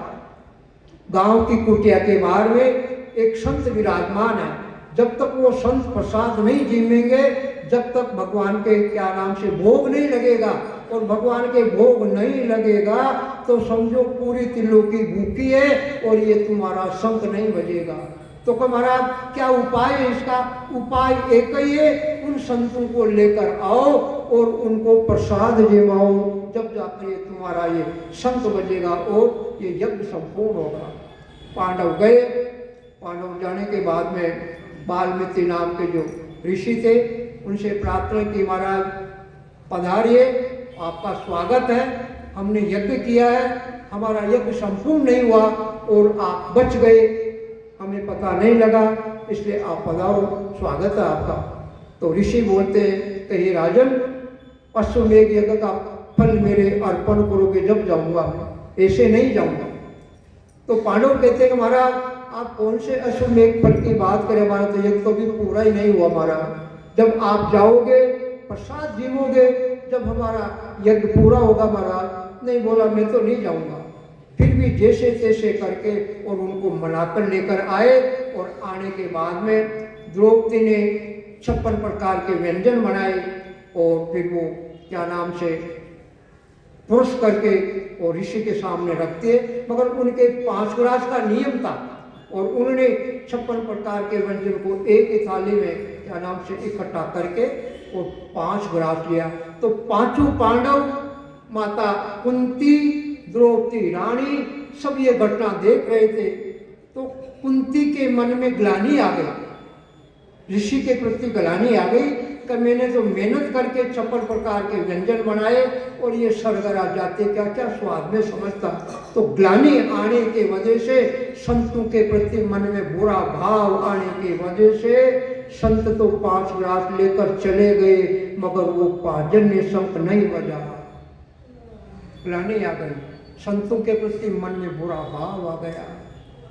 गांव की कुटिया के बाहर में एक संत विराजमान है। जब तक वो संत प्रसाद नहीं जीमेंगे, जब तक भगवान के क्या नाम से भोग नहीं लगेगा, और भगवान के भोग नहीं लगेगा तो समझो पूरी त्रिलोकी भूखी है और ये तुम्हारा शंख नहीं बजेगा। तो महाराज क्या उपाय है इसका? उपाय एक ही है, उन संतों को लेकर आओ और उनको प्रसाद जमाओ, जब जाकर ये तुम्हारा ये शंख बजेगा और ये यज्ञ संपूर्ण होगा। पांडव गए। पांडव जाने के बाद में वाल्मीकि नाम के जो ऋषि थे उनसे प्रार्थना की, महाराज पधारिए, आपका स्वागत है, हमने यज्ञ किया है, हमारा यज्ञ संपूर्ण नहीं हुआ और आप बच गए, हमें पता नहीं लगा, इसलिए आप पधारो, स्वागत है आपका। तो ऋषि बोलते हैं कि हे राजन, अश्वमेध यज्ञ का फल मेरे अर्पण करोगे जब जाऊंगा, मैं ऐसे नहीं जाऊंगा। तो पांडव कहते हैं कि महाराज आप कौन से अश्वमेध फल की बात करें, हमारा तो यज्ञ तो भी पूरा ही नहीं हुआ हमारा। जब आप जाओगे प्रसाद जीवोगे, जब हमारा यज्ञ पूरा होगा महाराज। नहीं बोला मैं तो नहीं जाऊंगा। फिर भी जैसे तैसे करके और उनको मनाकर लेकर आए, और आने के बाद में द्रौपदी ने 56 प्रकार के व्यंजन बनाए, और फिर वो क्या नाम से पुरुष करके और ऋषि के सामने रखते। मगर उनके 5 ग्रास का नियम था, और उन्होंने 56 प्रकार के व्यंजन को एक ही थाली में क्या नाम से इकट्ठा करके और 5 ग्रास लिया। तो पांचों पांडव, माता कुंती, द्रौपदी रानी, सब ये घटना देख रहे थे। तो कुंती के मन में ग्लानि आ गई, ऋषि के प्रति ग्लानि आ गई कि मैंने तो मेहनत करके 56 प्रकार के व्यंजन बनाए और ये सरगरा जाते क्या क्या स्वाद में समझता। तो ग्लानि आने के वजह से, संतों के प्रति मन में बुरा भाव आने की वजह से संत तो 5 ग्रास लेकर चले गए, मगर वो पाजन्य शंख नहीं बजा। ग्लानि आ गई, संतों के प्रति मन में बुरा भाव आ गया,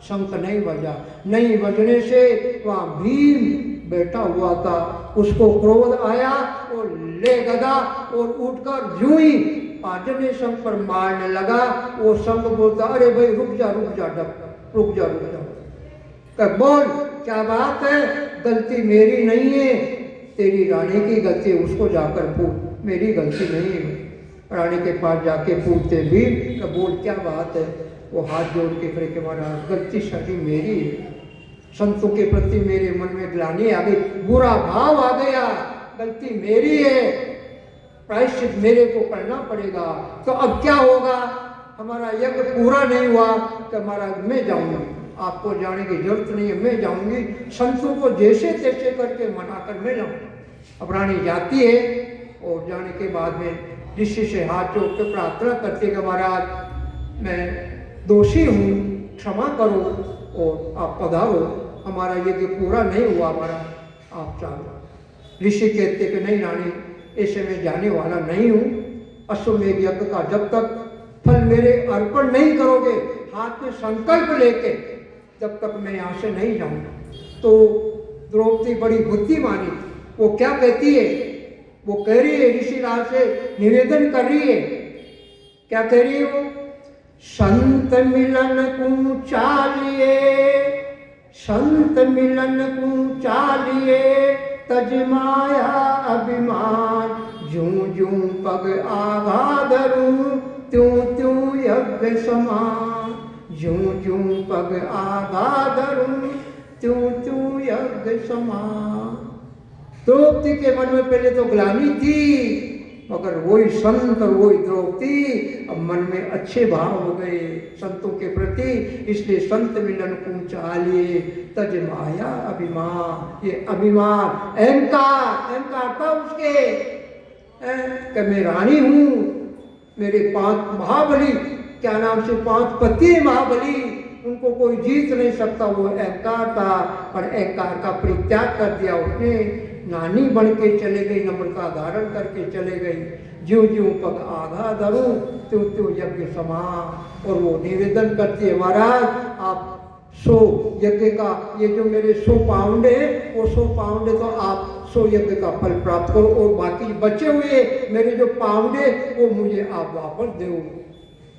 शंख नहीं बजा। नहीं बजने से वहाँ भीम बैठा हुआ था, उसको क्रोध आया और ले गदा और उठकर जूं ही पाजन्य शंख पर मारने लगा। वो शंख बोलता, अरे भाई रुक जा डब, रुक जा। कब बोल क्या बात है, गलती मेरी नहीं है, तेरी रानी की गलती है, उसको जाकर पूछ, मेरी गलती नहीं है। रानी के पास जाके पूछते भी कि बोल क्या बात है। वो हाथ जोड़ के फिर के महाराज गलती सारी मेरी है, संतों के प्रति मेरे मन में ग्लानि आ गई, बुरा भाव आ गया, गलती मेरी है, प्रायश्चित मेरे को करना पड़ेगा। तो अब क्या होगा, हमारा यज्ञ पूरा नहीं हुआ कि महाराज मैं जाऊंगी, आपको जाने की जरूरत नहीं है, मैं जाऊंगी, संतों को जैसे तैसे करके मनाकर मैं जाऊंगी। अब रानी जाती है और जाने के बाद में ऋषि से हाथ जोड़ के प्रार्थना करते कि महाराज मैं दोषी हूँ, क्षमा करो और आप पधारो, हमारा यज्ञ पूरा नहीं हुआ हमारा, आप चाहो। ऋषि कहते कि नहीं रानी, ऐसे में जाने वाला नहीं हूँ, अश्वमेध यज्ञ का जब तक फल मेरे अर्पण नहीं करोगे, हाथ में संकल्प लेके, जब तक मैं यहाँ से नहीं जाऊँगा। तो द्रौपदी बड़ी बुद्धिमानी, वो क्या कहती है, वो कह रही है ऋषिराज से निवेदन कर रही है, क्या कह रही है वो, संत मिलन को चालिए, संत मिलन को चालिए, तज माया अभिमान, जूं जूं पग आगा धरूं, त्यों त्यों यज्ञ समान, जूं जूं पग आगा धरूं, त्यों त्यों यज्ञ समान। द्रौपदी के मन में पहले तो ग्लानि थी, मगर वही संत और वही द्रौपदी अब मन में अच्छे भाव हो गए संतों के प्रति। इसलिए संत मिलन को चालिए, तज माया अभिमान, ये अभिमान अहंकार था उसके कि मैं रानी हूँ, मेरे 5 महाबली, क्या नाम से 5 पति महाबली, उनको कोई जीत नहीं सकता, वो अहंकार था। और अहंकार का परित्याग कर दिया उसने, नानी बन के चले गई, नम्रता धारण करके चले गई, ज्यों ज्यों पग आधा धरूं, त्यों त्यों यज्ञ समान। और वो निवेदन करती है, महाराज आप 100 यज्ञ का, ये जो मेरे 100 पाउंड है, वो 100 पाउंड है, तो आप 100 यज्ञ का फल प्राप्त करो, और बाकी बचे हुए मेरे जो पाउंड है वो मुझे आप वापस दो।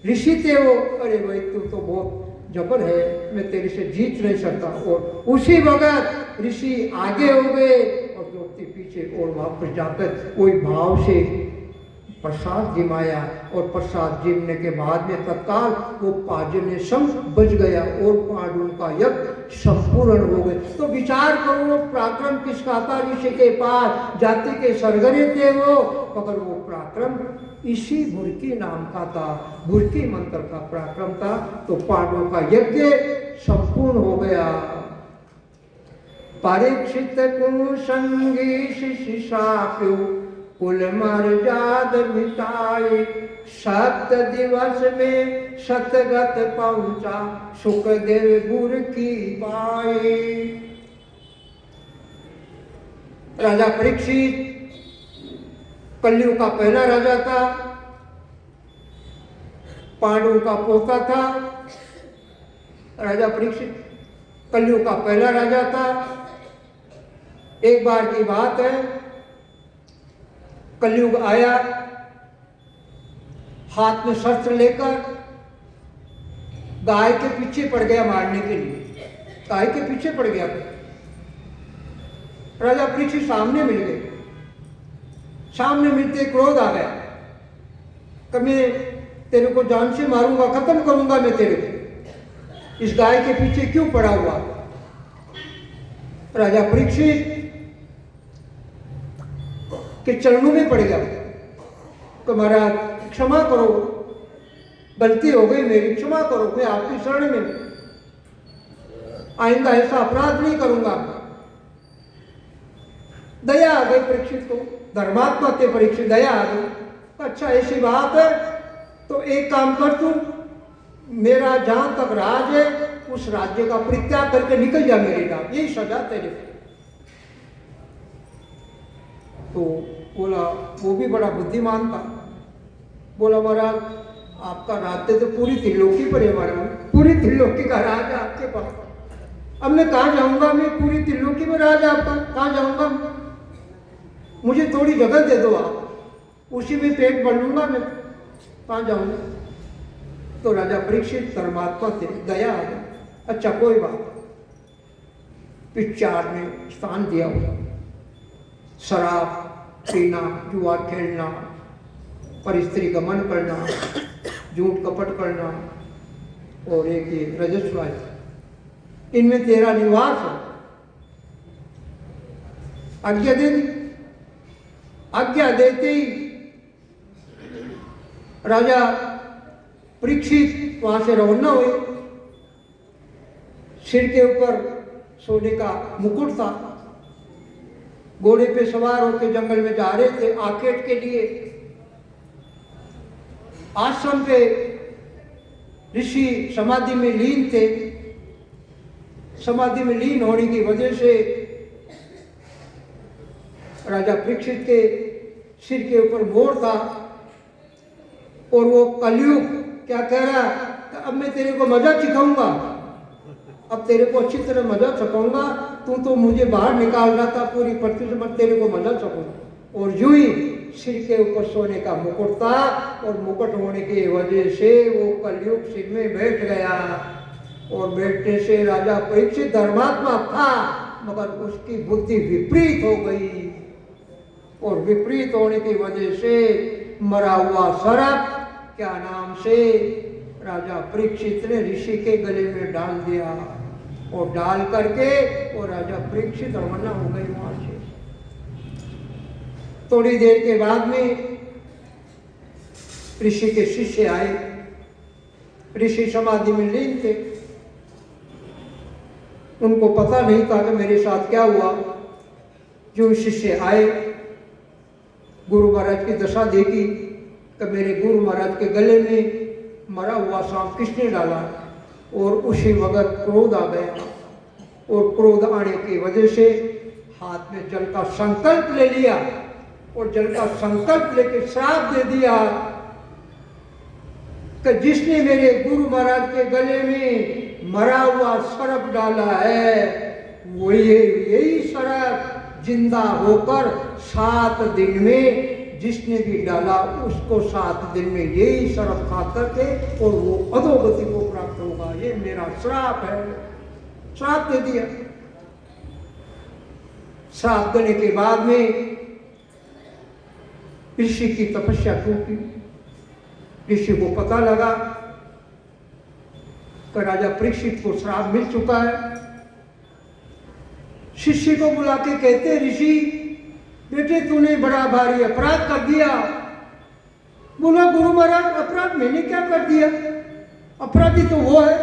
ऋषि थे वो, अरे भाई तू तो बहुत जबर है, मैं तेरे से जीत नहीं सकता। और उसी वक्त ऋषि आगे हो गए और द्रौपदी पीछे, और वापस जाकर वही भाव से प्रसाद जिमाया, और प्रसाद जिमने के बाद में तत्काल वो पाजन्य शंख बज गया और पांडवों का यज्ञ संपूर्ण हो गए। तो विचार करो, वो पराक्रम किसका था, ऋषि के पास जाति के सरगरे थे वो, मगर वो पराक्रम इसी भुरकी नाम का था, भुरकी मंत्र का पराक्रम था। तो पांडवों का यज्ञ संपूर्ण हो गया। परीक्षित को संगी शिशाप्यो, कुल मर्याद मिटाए, 7 दिवस में सतगत पहुंचा, सुखदेव गुर की पाए। राजा परीक्षित कलयुग का पहला राजा था, पांडु का पोता था। राजा परीक्षित कलयुग का पहला राजा था। एक बार की बात है, कलयुग आया, हाथ में शस्त्र लेकर गाय के पीछे पड़ गया मारने के लिए। गाय के पीछे पड़ गया। राजा परीक्षित सामने मिल गए। सामने मिलते क्रोध आ गया कि मैं तेरे को जान से मारूंगा, खत्म करूंगा मैं तेरे को। इस गाय के पीछे क्यों पड़ा हुआ? राजा परीक्षित के चरणों में पड़ गया कि महाराज क्षमा करो, गलती हो गई मेरी, क्षमा करो, मैं आपकी शरण में, आइंदा ऐसा अपराध नहीं करूंगा। दया आ गई परीक्षित को, धर्मात्मा के परीक्षित दया आ गई। अच्छा ऐसी बात है तो एक काम कर, तू मेरा जहां तक राज है उस राज्य का परित्याग करके निकल जा मेरे नाम, यही सजा तेरे। तो बोला, वो भी बड़ा बुद्धिमान था, बोला महाराज आपका राज्य तो पूरी त्रिलोकी पर है महाराज, पूरी त्रिलोकी का राज है आपके पास। अब मैं कहाँ जाऊंगा? मैं पूरी त्रिलोकी में राज आपका, कहाँ जाऊंगा? मुझे थोड़ी जगह दे दो आप, उसी में पेट भर लूंगा मैं, कहाँ जाऊंगा? तो राजा परीक्षित धर्मात्मा थे, दया आ गई। अच्छा कोई बात, पिचार में स्थान दिया हुआ, शराब पीना, जुआ खेलना, पर स्त्री गमन करना, झूठ कपट करना और एक ये रजस्वा, इनमें तेरा निवास है। आज्ञा दे दी। आज्ञा देते ही राजा परीक्षित वहां से रवाना हुए। सिर के ऊपर सोने का मुकुट था, घोड़े पे सवार होकर जंगल में जा रहे थे आकेट के लिए। आश्रम पे ऋषि समाधि में लीन थे। समाधि में लीन होने की वजह से राजा परीक्षित के सिर के ऊपर मोर था और वो कलयुग क्या कह रहा, अब मैं तेरे को मजा सिखाऊंगा, अब तेरे को अच्छी तरह मजा सिखाऊंगा, तू तो मुझे बाहर निकाल रहा था पूरी पृथ्वी से, मैं तेरे को मजा सिखाऊंगा। और यूं ही सिर के ऊपर सोने का मुकुट था और मुकुट होने की वजह से वो कलयुग सिर में बैठ गया। और बैठने से राजा परीक्षित धर्मात्मा था मगर उसकी बुद्धि विपरीत हो गई और विपरीत होने की वजह से मरा हुआ सर्प क्या नाम से राजा परीक्षित ने ऋषि के गले में डाल दिया और डाल करके वो राजा परीक्षित रवाना हो गए वहां से। थोड़ी देर के बाद में ऋषि के शिष्य आए। ऋषि समाधि में लीन थे, उनको पता नहीं था कि मेरे साथ क्या हुआ। जो शिष्य आए, गुरु महाराज की दशा देखी कि मेरे गुरु महाराज के गले में मरा हुआ सांप किसने डाला, और उसी वक्त क्रोध आ गया और क्रोध आने की वजह से हाथ में जल का संकल्प ले लिया और जल का संकल्प लेके श्राप दे दिया कि जिसने मेरे गुरु महाराज के गले में मरा हुआ सर्प डाला है वो यही सर्प जिंदा होकर 7 दिन में जिसने भी डाला उसको 7 दिन में यही सर्प खा करके और वो अधोगति को प्राप्त होगा। ये मेरा श्राप है। श्राप दे दिया। श्राप देने के बाद में ऋषि की तपस्या टूटी। ऋषि को पता लगा कि राजा परीक्षित को श्राप मिल चुका है। शिष्य को बुला के कहते, ऋषि बेटे तूने बड़ा भारी अपराध कर दिया। बोला, गुरु महाराज अपराध मैंने क्या कर दिया? अपराधी तो वो है,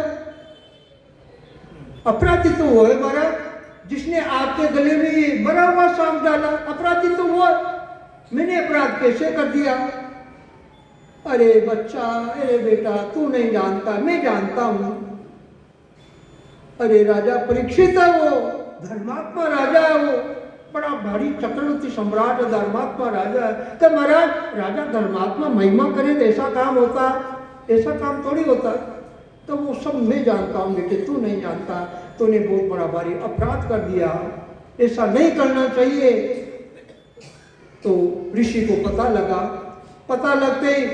अपराधी तो वो है महाराज जिसने आपके गले में ये मरा हुआ सांप डाला। अपराधी तो वो है। मैंने अपराध कैसे कर दिया? अरे बच्चा, अरे बेटा, तू नहीं जानता, मैं जानता हूं। अरे राजा परीक्षित है वो, धर्मात्मा राजा है वो, बड़ा भारी चक्रवर्ती सम्राट है, धर्मात्मा राजा है। तो महाराज, राजा धर्मात्मा महिमा करे तो ऐसा काम होता? ऐसा काम थोड़ी होता। तो वो सब मैं जानता हूँ बेटे, तू नहीं जानता, तूने बहुत बड़ा भारी अपराध कर दिया, ऐसा नहीं करना चाहिए। तो ऋषि को पता लगा। पता लगते ही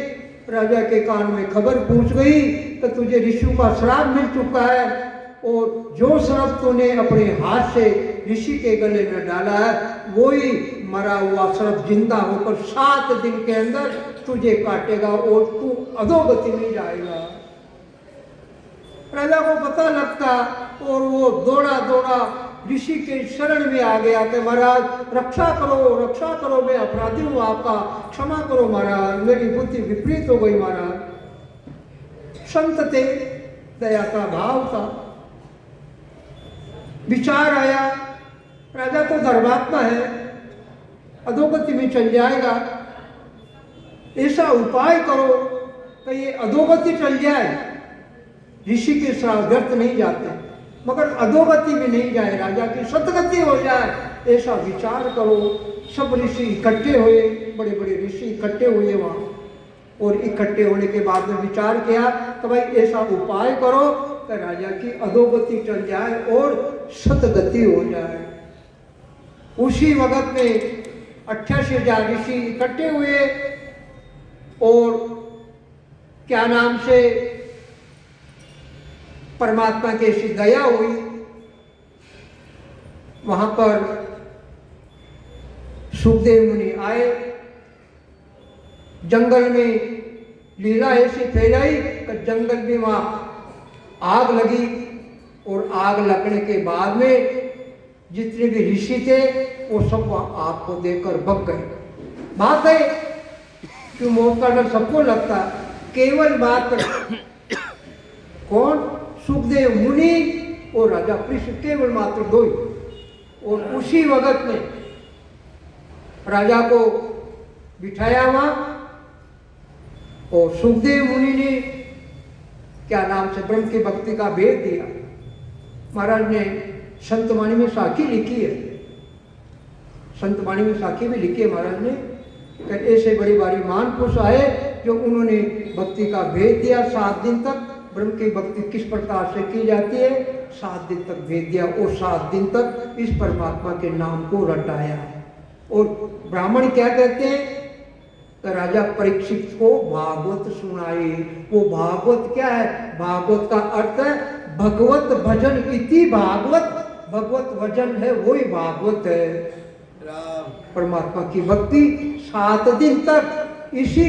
राजा के कान में खबर पहुंच गई कि तुझे ऋषि का श्राप मिल चुका है, और जो श्राप तूने अपने हाथ से ऋषि के गले में डाला है, वही मरा हुआ श्राप जिंदा होकर 7 दिन के अंदर तुझे काटेगा और तू अधोगति में जाएगा। राजा को पता लगता और वो दौड़ा दौड़ा ऋषि के शरण में आ गया कि महाराज रक्षा करो, मैं अपराधी हूँ, आपका क्षमा करो महाराज, मेरी बुद्धि विपरीत हो गई महाराज। संत थे, दया का भाव था। विचार आया, राजा तो धर्मात्मा है, अधोगति में चल जाएगा, ऐसा उपाय करो कि ये अधोगति चल जाए। ऋषि के श्राप व्यर्थ नहीं जाते, मगर अधोगति में नहीं जाए, राजा की सतगति हो जाए, ऐसा विचार करो। सब ऋषि इकट्ठे हुए, बड़े बड़े ऋषि इकट्ठे हुए वहाँ, और इकट्ठे होने के बाद में विचार किया कि भाई ऐसा उपाय करो कि राजा की अधोगति चल जाए और सतगति हो जाए। उसी वक्त में 88,000 ऋषि इकट्ठे हुए, और क्या नाम से परमात्मा की ऐसी दया हुई, वहां पर सुखदेव मुनि आए। जंगल में लीला ऐसी फैलाई कि जंगल में वहां आग लगी, और आग लगने के बाद में जितने भी ऋषि थे वो सब वहां आग को देखकर भग गए। बात है कि मौत का डर सबको लगता, केवल बात कौन? सुखदेव मुनि और राजा परीक्षित, केवल मात्र 2 ही। और उसी वक्त में राजा को बिठाया वहां, और सुखदेव मुनि ने क्या नाम से ब्रह्म की भक्ति का भेद दिया। महाराज ने संतवाणी में साखी लिखी है, संतवाणी में साखी भी लिखी है महाराज ने, कि ऐसे बड़े भारी महान पुरुष आए जो उन्होंने भक्ति का भेद दिया। 7 दिन तक ब्रह्म की भक्ति किस प्रकार से की जाती है, 7 दिन तक भेद दिया, और 7 दिन तक इस परमात्मा के नाम को रटाया। और ब्राह्मण क्या कहते हैं कि राजा परीक्षित को भागवत सुनाई। वो भागवत क्या है? भागवत का अर्थ है भगवत भजन इति भागवत, भगवत भजन है वही भागवत है। परमात्मा की भक्ति 7 दिन तक इसी